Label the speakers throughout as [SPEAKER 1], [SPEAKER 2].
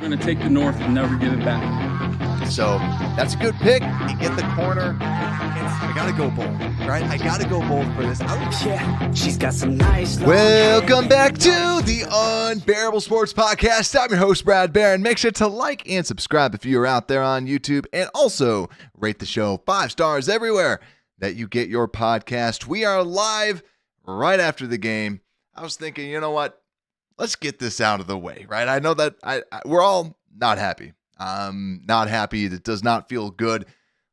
[SPEAKER 1] We're going to take the North and never give it back.
[SPEAKER 2] So that's a good pick. You get the corner. I got to go bold, right? I got to go bold for this.
[SPEAKER 3] Yeah, she's got some nice.
[SPEAKER 2] Welcome back to the Unbearable Sports Podcast. I'm your host, Brad Barron. Make sure to like and subscribe if you're out there on YouTube, and also rate the show 5 stars everywhere that you get your podcast. We are live right after the game. I was thinking, you know what? Let's get this out of the way, right? I know that we're all not happy. Not happy. It does not feel good.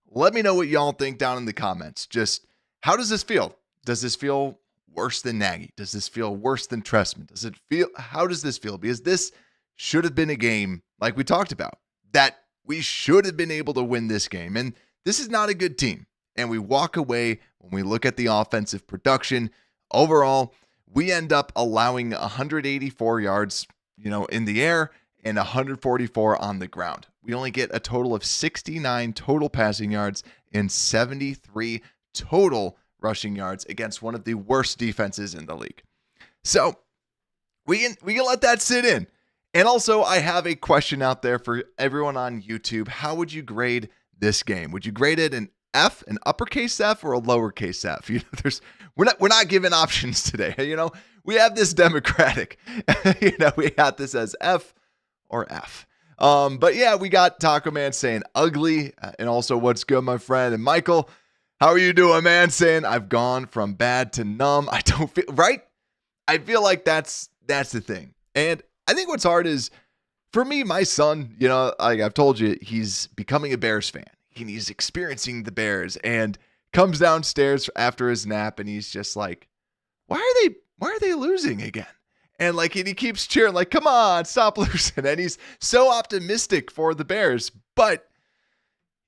[SPEAKER 2] Let me know what y'all think down in the comments. Just how does this feel? Does this feel worse than Nagy? Does this feel worse than Trestman? How does this feel? Because this should have been a game, like we talked about, that we should have been able to win this game. And this is not a good team. And we walk away when we look at the offensive production. Overall, we end up allowing 184 yards, in the air and 144 on the ground. We only get a total of 69 total passing yards and 73 total rushing yards against one of the worst defenses in the league. So we can let that sit in. And also, I have a question out there for everyone on YouTube. How would you grade this game? Would you grade it an F, an uppercase F, or a lowercase F? We're not giving options today. We have this democratic. We got this as F or F. But yeah, we got Taco Man saying ugly, and also what's good, my friend. And Michael, how are you doing, man? Saying I've gone from bad to numb. I don't feel right. I feel like that's the thing. And I think what's hard is for me, my son. Like I've told you, he's becoming a Bears fan. He's experiencing the Bears and comes downstairs after his nap, and he's just like, why are they losing again? And he keeps cheering, like, come on, stop losing. And he's so optimistic for the Bears, but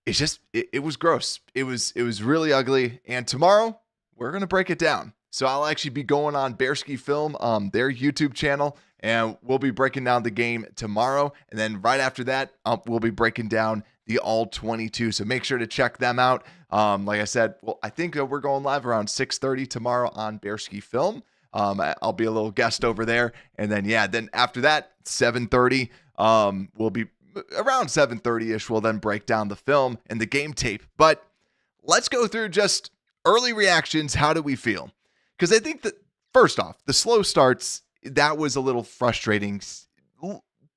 [SPEAKER 2] it's just, it was gross. It was really ugly. And tomorrow we're going to break it down. So I'll actually be going on Bearski Film, their YouTube channel, and we'll be breaking down the game tomorrow. And then right after that, we'll be breaking down the all 22. So make sure to check them out. Like I said, I think we're going live around 6:30 tomorrow on Bearski Film. I'll be a little guest over there. And then after that, 7:30, we'll be around 7:30-ish. We'll then break down the film and the game tape. But let's go through just early reactions. How do we feel? Because I think that, first off, the slow starts, that was a little frustrating.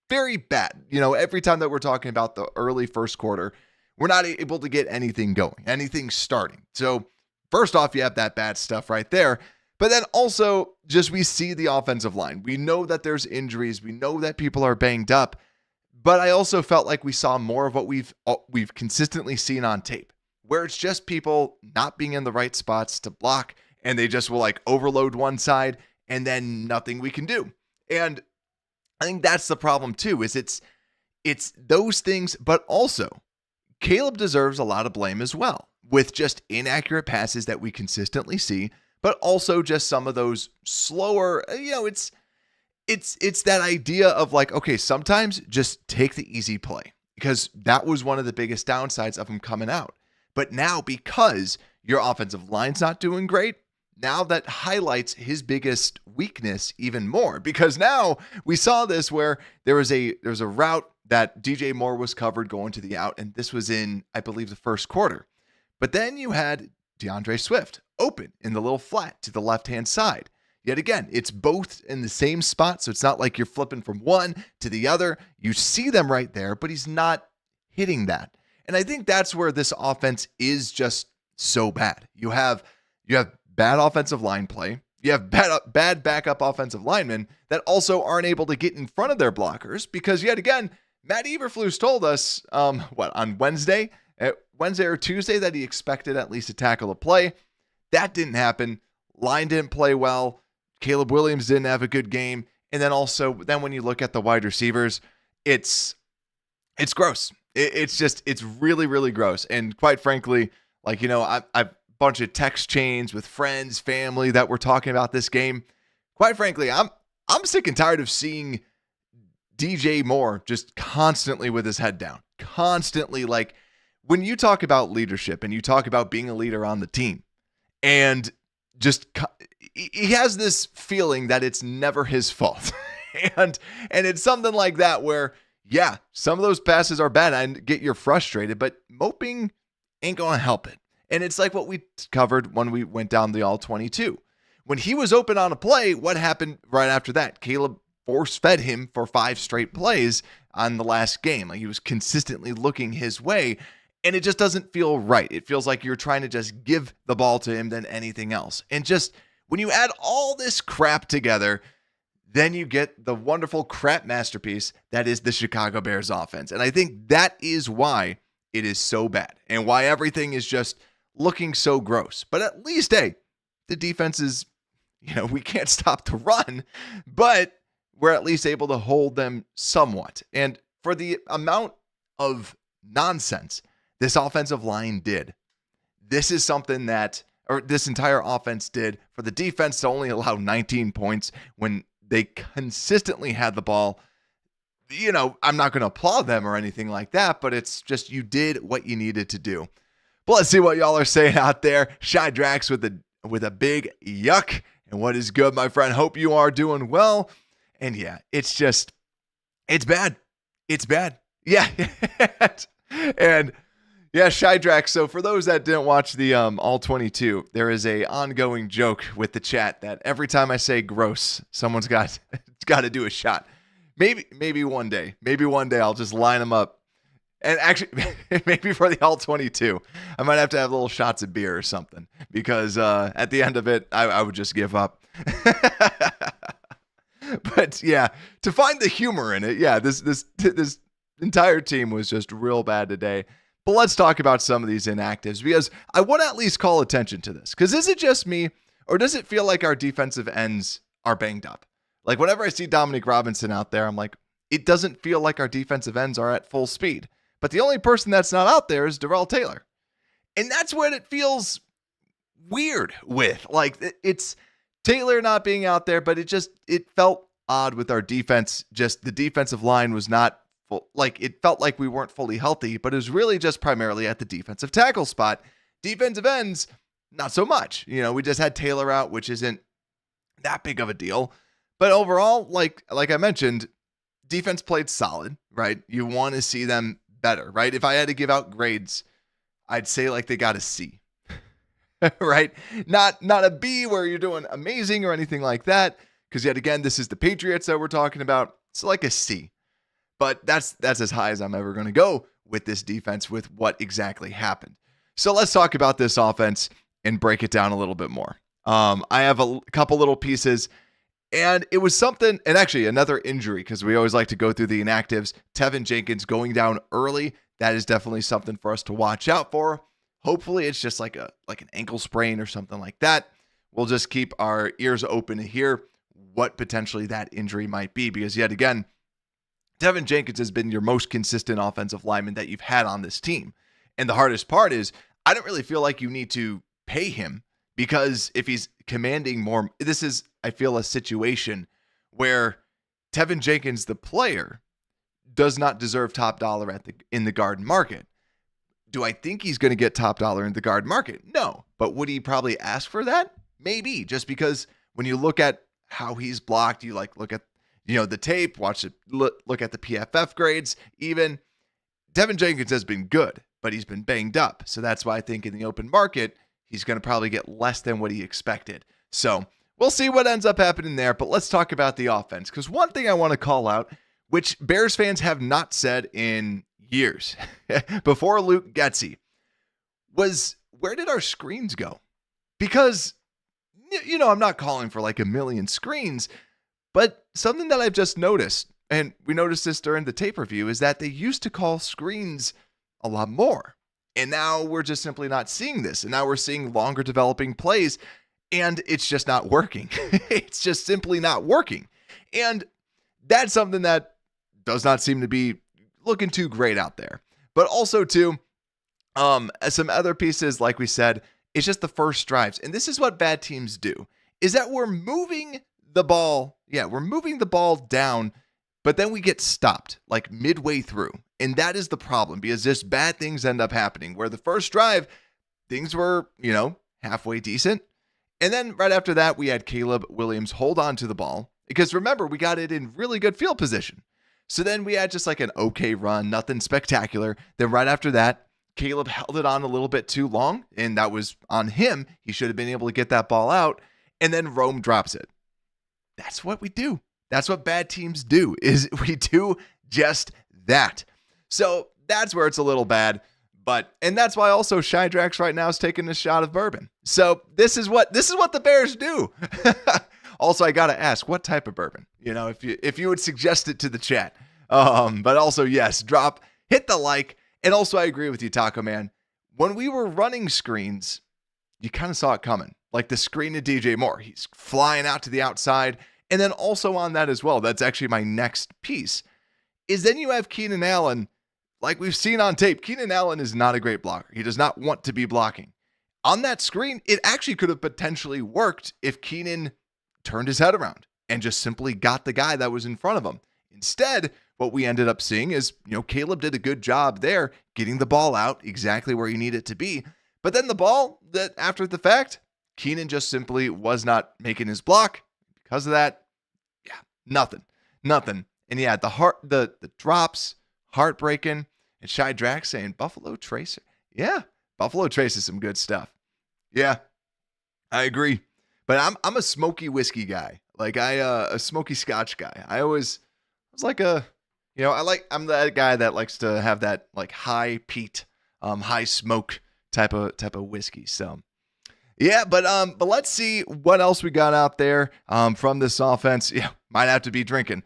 [SPEAKER 2] Very bad. Every time that we're talking about the early first quarter, we're not able to get anything going, anything starting. So first off, you have that bad stuff right there. But then also just we see the offensive line. We know that there's injuries. We know that people are banged up. But I also felt like we saw more of what we've consistently seen on tape, where it's just people not being in the right spots to block, and they just will overload one side and then nothing we can do. And I think that's the problem too, is it's those things, but also Caleb deserves a lot of blame as well with just inaccurate passes that we consistently see, but also just some of those slower, it's that idea of okay, sometimes just take the easy play, because that was one of the biggest downsides of him coming out. But now, because your offensive line's not doing great, now that highlights his biggest weakness even more, because now we saw this where there was a route that DJ Moore was covered going to the out, and this was in, I believe, the first quarter. But then you had DeAndre Swift open in the little flat to the left-hand side. Yet again, it's both in the same spot, so it's not like you're flipping from one to the other. You see them right there, but he's not hitting that. And I think that's where this offense is just so bad. You have bad offensive line play. You have bad backup offensive linemen that also aren't able to get in front of their blockers, because yet again, Matt Eberflus told us, on Wednesday or Tuesday, that he expected at least a tackle to play. That didn't happen. Line didn't play well. Caleb Williams didn't have a good game. And then when you look at the wide receivers, it's gross. It's really, really gross. And quite frankly, I've bunch of text chains with friends, family that were talking about this game. Quite frankly, I'm sick and tired of seeing DJ Moore just constantly with his head down. Constantly, when you talk about leadership and you talk about being a leader on the team, and just he has this feeling that it's never his fault. and it's something like that where yeah, some of those passes are bad and get you're frustrated, but moping ain't going to help it. And it's like what we covered when we went down the all 22. When he was open on a play, what happened right after that? Caleb force-fed him for 5 straight plays on the last game. Like he was consistently looking his way, and it just doesn't feel right. It feels like you're trying to just give the ball to him than anything else. And just when you add all this crap together, then you get the wonderful crap masterpiece that is the Chicago Bears offense. And I think that is why it is so bad and why everything is just looking so gross. But at least, hey, the defense is, we can't stop the run, but we're at least able to hold them somewhat. And for the amount of nonsense this offensive line did, this is something that, or this entire offense did, for the defense to only allow 19 points when they consistently had the ball. I'm not going to applaud them or anything like that, but it's just you did what you needed to do. But let's see what y'all are saying out there. Shy Drax with a big yuck. And what is good, my friend? Hope you are doing well. And yeah, it's bad. It's bad. Yeah. And yeah, Shy Drax. So for those that didn't watch the all 22, there is a ongoing joke with the chat that every time I say gross, someone's got to do a shot. Maybe one day I'll just line them up. And actually, maybe for the all 22, I might have to have little shots of beer or something, because at the end of it, I would just give up. But yeah, to find the humor in it, yeah, this entire team was just real bad today. But let's talk about some of these inactives, because I want to at least call attention to this. Because is it just me, or does it feel like our defensive ends are banged up? Like whenever I see Dominic Robinson out there, I'm like, it doesn't feel like our defensive ends are at full speed. But the only person that's not out there is Darrell Taylor. And that's what it feels weird with. Like, it's Taylor not being out there, but it felt odd with our defense. Just the defensive line was not full. Like, it felt like we weren't fully healthy, but it was really just primarily at the defensive tackle spot. Defensive ends, not so much. We just had Taylor out, which isn't that big of a deal. But overall, like I mentioned, defense played solid, right? You want to see them better, right? If I had to give out grades, I'd say like they got a C, right? Not a B where you're doing amazing or anything like that. Because yet again, this is the Patriots that we're talking about. It's like a C, but that's as high as I'm ever going to go with this defense with what exactly happened. So let's talk about this offense and break it down a little bit more. I have a couple little pieces. And it was something, and actually another injury, because we always like to go through the inactives. Tevin Jenkins going down early. That is definitely something for us to watch out for. Hopefully it's just like an ankle sprain or something like that. We'll just keep our ears open to hear what potentially that injury might be, because yet again, Tevin Jenkins has been your most consistent offensive lineman that you've had on this team. And the hardest part is I don't really feel like you need to pay him, because if he's commanding more, this is, I feel, a situation where Tevin Jenkins, the player, does not deserve top dollar in the guard market. Do I think he's going to get top dollar in the guard market? No. But would he probably ask for that? Maybe, just because when you look at how he's blocked, you look at the tape, watch it, look at the PFF grades. Even Tevin Jenkins has been good, but he's been banged up. So that's why I think in the open market, he's going to probably get less than what he expected. So we'll see what ends up happening there, but let's talk about the offense. Because one thing I want to call out, which Bears fans have not said in years, before Luke Getsy, was where did our screens go? Because, I'm not calling for like a million screens, but something that I've just noticed, and we noticed this during the tape review, is that they used to call screens a lot more. And now we're just simply not seeing this. And now we're seeing longer developing plays, and it's just not working. It's just simply not working. And that's something that does not seem to be looking too great out there. But also, too, some other pieces, like we said, it's just the first drives. And this is what bad teams do, is that we're moving the ball. Yeah, we're moving the ball down, but then we get stopped like midway through. And that is the problem, because just bad things end up happening, where the first drive, things were, halfway decent. And then right after that, we had Caleb Williams hold on to the ball, because remember, we got it in really good field position. So then we had just like an okay run, nothing spectacular. Then right after that, Caleb held it on a little bit too long, and that was on him. He should have been able to get that ball out, and then Rome drops it. That's what we do. That's what bad teams do, is we do just that. So that's where it's a little bad. And that's why also Shy Drax right now is taking a shot of bourbon. So this is what the Bears do. Also, I gotta ask, what type of bourbon? If you would suggest it to the chat. But also, yes, hit the like. And also, I agree with you, Taco Man. When we were running screens, you kind of saw it coming. Like the screen to DJ Moore. He's flying out to the outside. And then also on that as well, that's actually my next piece, is then you have Keenan Allen. Like we've seen on tape, Keenan Allen is not a great blocker. He does not want to be blocking. On that screen, it actually could have potentially worked if Keenan turned his head around and just simply got the guy that was in front of him. Instead, what we ended up seeing is, Caleb did a good job there getting the ball out exactly where he needed it to be. But then the ball, that after the fact, Keenan just simply was not making his block. Because of that, nothing. And yeah, the drops, heartbreaking, and Shy Drax saying Buffalo Tracer. Yeah, Buffalo Trace is some good stuff. Yeah, I agree. But I'm a smoky whiskey guy. Like a smoky Scotch guy. I was like I'm that guy that likes to have that like high peat, high smoke type of whiskey. So yeah, but let's see what else we got out there from this offense. Yeah, might have to be drinking.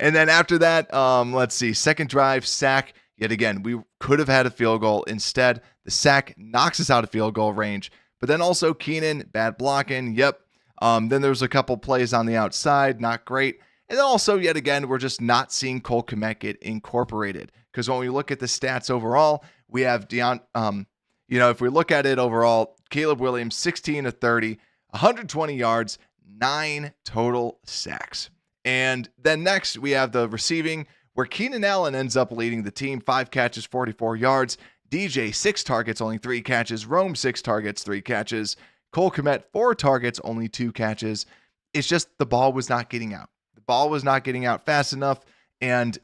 [SPEAKER 2] And then after that, let's see, second drive, sack. Yet again, we could have had a field goal. Instead, the sack knocks us out of field goal range. But then also Keenan, bad blocking. Yep. Then there's a couple plays on the outside, not great. And then also, yet again, we're just not seeing Cole Kmet get incorporated. Because when we look at the stats overall, we have if we look at it overall, Caleb Williams, 16 of 30, 120 yards, 9 total sacks. And then next, we have the receiving, where Keenan Allen ends up leading the team, 5 catches, 44 yards. DJ, 6 targets, only 3 catches. Rome, 6 targets, 3 catches. Cole Kmet, 4 targets, only 2 catches. It's just the ball was not getting out. The ball was not getting out fast enough, and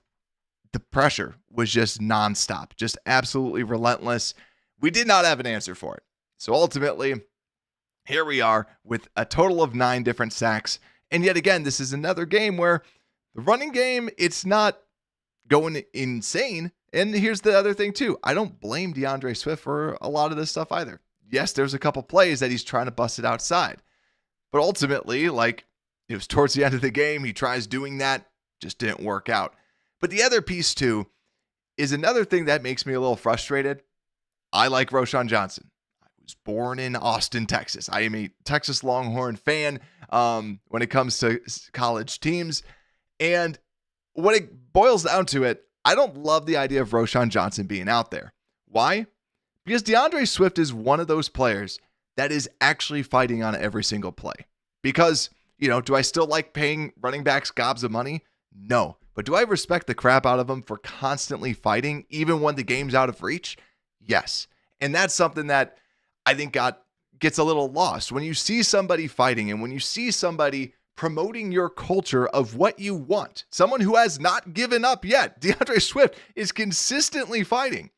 [SPEAKER 2] the pressure was just nonstop, just absolutely relentless. We did not have an answer for it. So ultimately, here we are with a total of 9 different sacks. And yet again, this is another game where the running game, it's not going insane. And here's the other thing too. I don't blame DeAndre Swift for a lot of this stuff either. Yes, there's a couple plays that he's trying to bust it outside. But ultimately, like, it was towards the end of the game, he tries doing that, just didn't work out. But the other piece too is another thing that makes me a little frustrated. I like Roschon Johnson. I was born in Austin, Texas. I am a Texas Longhorn fan when it comes to college teams. And when it boils down to it, I don't love the idea of Roschon Johnson being out there. Why? Because DeAndre Swift is one of those players that is actually fighting on every single play. Because, do I still like paying running backs gobs of money? No. But do I respect the crap out of them for constantly fighting, even when the game's out of reach? Yes. And that's something that I think gets a little lost. When you see somebody fighting and when you see somebody promoting your culture of what you want, someone who has not given up yet, DeAndre Swift is consistently fighting.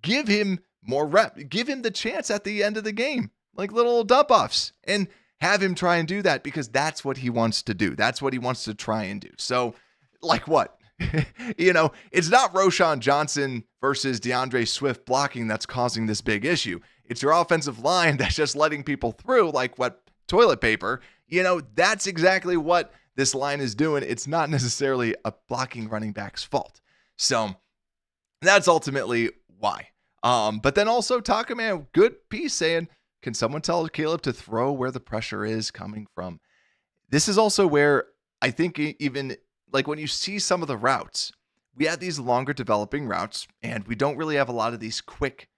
[SPEAKER 2] Give him more rep. Give him the chance at the end of the game, like little dump-offs, and have him try and do that because that's what he wants to do. That's what he wants to try and do. So, like what? It's not Roschon Johnson versus DeAndre Swift blocking that's causing this big issue. It's your offensive line that's just letting people through like what toilet paper. That's exactly what this line is doing. It's not necessarily a blocking running back's fault. So that's ultimately why. But then also Taco Man, good piece saying, can someone tell Caleb to throw where the pressure is coming from? This is also where I think even like when you see some of the routes, we have these longer developing routes and we don't really have a lot of these quick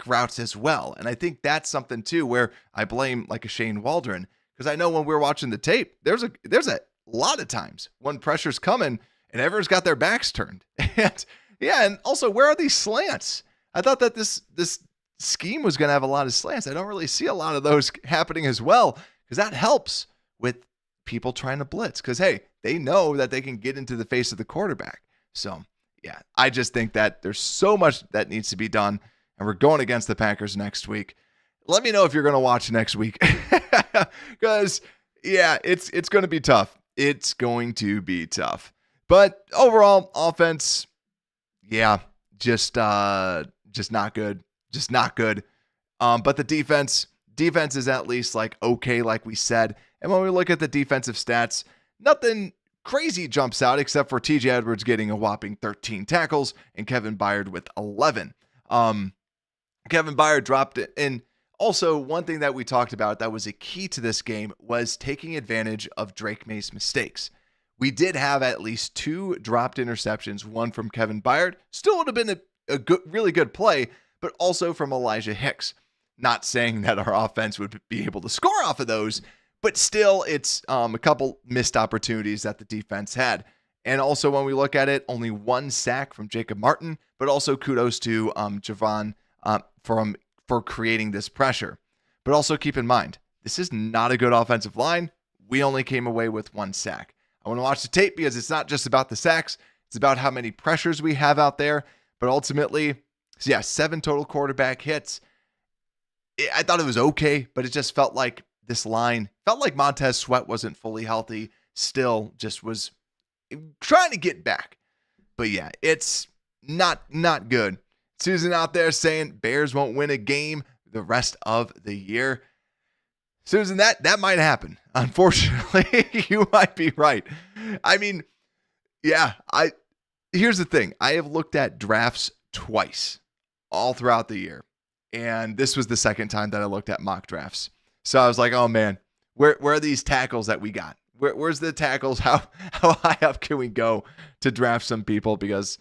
[SPEAKER 2] routes as well. And I think that's something too, where I blame like a Shane Waldron, because I know when we're watching the tape, there's a lot of times when pressure's coming and everyone's got their backs turned. And yeah. And also, where are these slants? I thought that this scheme was going to have a lot of slants. I don't really see a lot of those happening as well, because that helps with people trying to blitz. Because, hey, they know that they can get into the face of the quarterback. So, yeah, I just think that there's so much that needs to be done, and we're going against the Packers next week. Let me know if you're going to watch next week, because, yeah, it's going to be tough. It's going to be tough. But overall, offense, yeah, just not good. Just not good. But the defense is at least like okay, like we said. And when we look at the defensive stats, nothing crazy jumps out except for TJ Edwards getting a whopping 13 tackles and Kevin Byard with 11. Kevin Byard dropped it. And also, one thing that we talked about that was a key to this game was taking advantage of Drake May's mistakes. We did have at least 2 dropped interceptions, one from Kevin Byard. Still would have been a good, really good play, but also from Elijah Hicks. Not saying that our offense would be able to score off of those, but still it's a couple missed opportunities that the defense had. And also when we look at it, only 1 sack from Jacob Martin, but also kudos to Javon for creating this pressure. But also keep in mind, this is not a good offensive line. We only came away with 1 sack. I want to watch the tape because it's not just about the sacks. It's about how many pressures we have out there. But ultimately, 7 total quarterback hits. I thought it was okay, but it just felt like this line, felt like Montez Sweat wasn't fully healthy. Still just was trying to get back. But yeah, it's not good. Susan out there saying Bears won't win a game the rest of the year. Susan, that might happen. Unfortunately, you might be right. I mean, yeah, here's the thing. I have looked at drafts twice all throughout the year. And this was the second time that I looked at mock drafts. So I was like, oh man, where are these tackles that we got? Where's the tackles? How high up can we go to draft some people? Because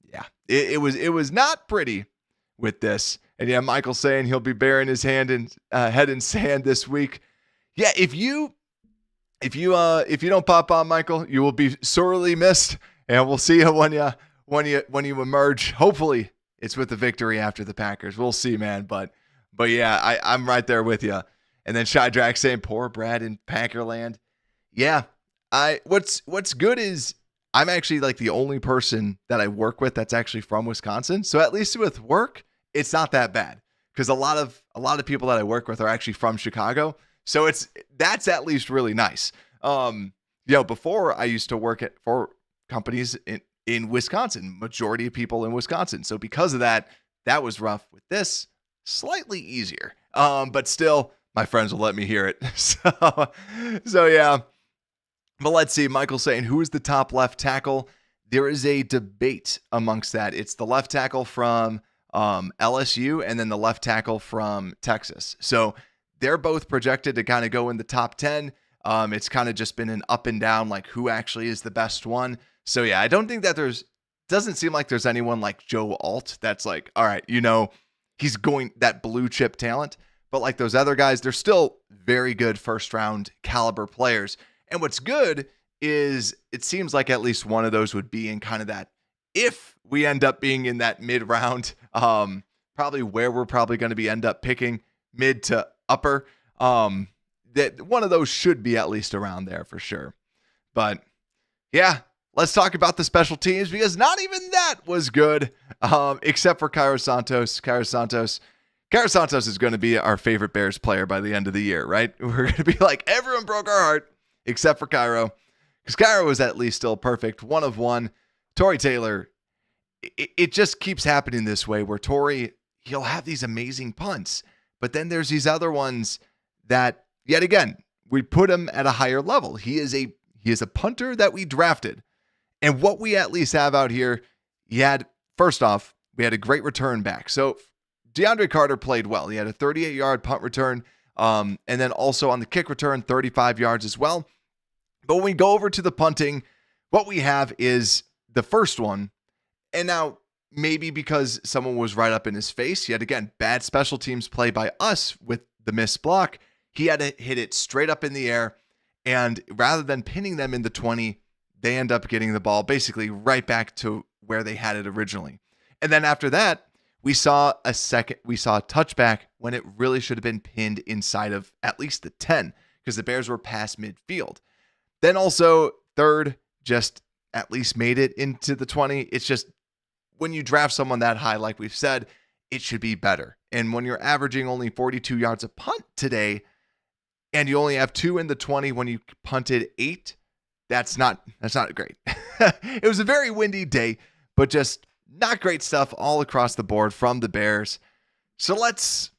[SPEAKER 2] yeah, it was not pretty with this. And yeah, Michael saying he'll be burying his head in sand this week. Yeah, if you don't pop on, Michael, you will be sorely missed. And we'll see you when you emerge. Hopefully it's with the victory after the Packers. We'll see, man. But yeah, I'm right there with you. And then Shy Drax saying, poor Brad in Packerland. Yeah, what's good is I'm actually like the only person that I work with that's actually from Wisconsin. So at least with work, it's not that bad because a lot of people that I work with are actually from Chicago. So that's at least really nice. Before I used to work for companies in Wisconsin, majority of people in Wisconsin. So because of that was rough. With this, slightly easier. But still, my friends will let me hear it. So yeah. But let's see. Michael saying, who is the top left tackle? There is a debate amongst that. It's the left tackle from LSU and then the left tackle from Texas. So they're both projected to kind of go in the top 10. It's kind of just been an up and down, like who actually is the best one. So yeah, I don't think that doesn't seem like there's anyone like Joe Alt that's like, all right, he's going that blue chip talent. But like those other guys, they're still very good first round caliber players. And what's good is it seems like at least one of those would be in kind of that, if we end up being in that mid round, probably where we're probably going to end up picking mid to upper, that one of those should be at least around there for sure. But yeah, let's talk about the special teams because not even that was good, except for Cairo Santos. Cairo Santos is going to be our favorite Bears player by the end of the year, right? We're going to be like, everyone broke our heart except for Cairo, because Cairo was at least still perfect. 1 of 1. Torrey Taylor, it just keeps happening this way where Torrey, he'll have these amazing punts, but then there's these other ones that, yet again, we put him at a higher level. He is a punter that we drafted. And what we at least have out here, first off, we had a great return back. So DeAndre Carter played well. He had a 38-yard punt return. And then also on the kick return, 35 yards as well. But when we go over to the punting, what we have is the first one. And now maybe because someone was right up in his face, yet again, bad special teams play by us with the missed block. He had to hit it straight up in the air. And rather than pinning them in the 20, they end up getting the ball basically right back to where they had it originally. And then after that, we saw a touchback when it really should have been pinned inside of at least the 10 because the Bears were past midfield. Then also third just at least made it into the 20. It's just when you draft someone that high, like we've said, it should be better. And when you're averaging only 42 yards a punt today, and you only have 2 in the 20 when you punted 8, that's not great. It was a very windy day, but just not great stuff all across the board from the Bears. So let's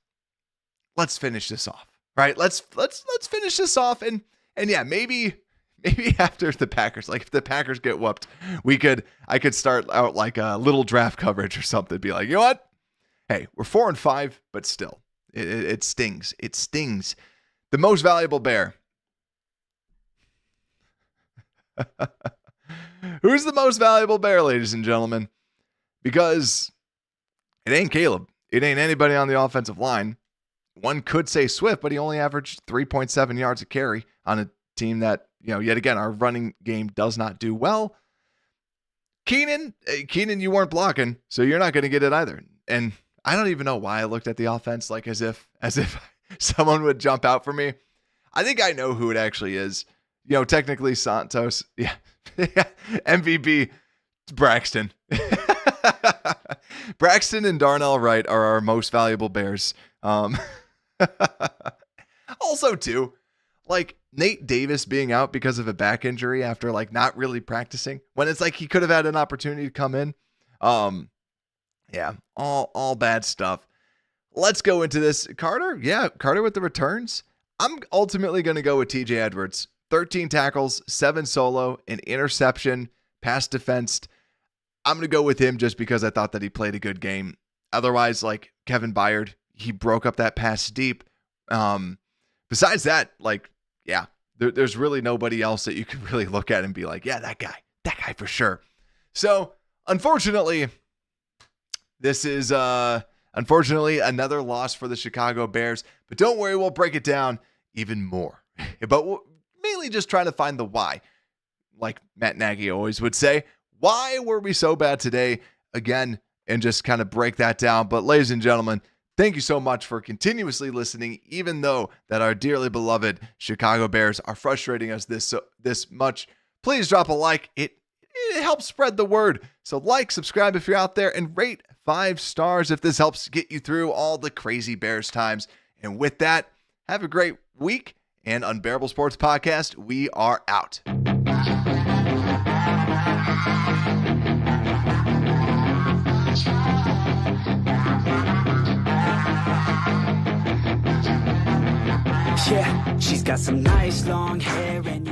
[SPEAKER 2] finish this off. Right? Let's finish this off, and yeah, maybe after the Packers, like if the Packers get whooped, I could start out like a little draft coverage or something. Be like, you know what? Hey, we're 4-5, but still, it stings. It stings. The most valuable Bear. Who's the most valuable Bear, ladies and gentlemen? Because it ain't Caleb. It ain't anybody on the offensive line. One could say Swift, but he only averaged 3.7 yards a carry on a team that, yet again, our running game does not do well. Keenan, you weren't blocking, so you're not going to get it either. And I don't even know why I looked at the offense like as if someone would jump out for me. I think I know who it actually is. Technically Santos. Yeah. MVP Braxton. Braxton and Darnell Wright are our most valuable Bears. Also, too, like Nate Davis being out because of a back injury after like not really practicing when it's like he could have had an opportunity to come in. Yeah, all bad stuff. Let's go into this. Carter with the returns. I'm ultimately going to go with TJ Edwards. 13 tackles, 7 solo, an interception, pass defensed. I'm going to go with him just because I thought that he played a good game. Otherwise, like Kevin Byard, he broke up that pass deep. Besides that, there's really nobody else that you can really look at and be like, yeah, that guy for sure. So, unfortunately, this is another loss for the Chicago Bears. But don't worry, we'll break it down even more. But we'll mainly just trying to find the why. Like Matt Nagy always would say, why were we so bad today? Again, and just kind of break that down. But ladies and gentlemen, thank you so much for continuously listening, even though that our dearly beloved Chicago Bears are frustrating us this much. Please drop a like. It helps spread the word. So like, subscribe if you're out there, and rate 5 stars if this helps get you through all the crazy Bears times. And with that, have a great week. And Unbearable Sports Podcast, we are out.
[SPEAKER 3] Yeah, she's got some nice long hair and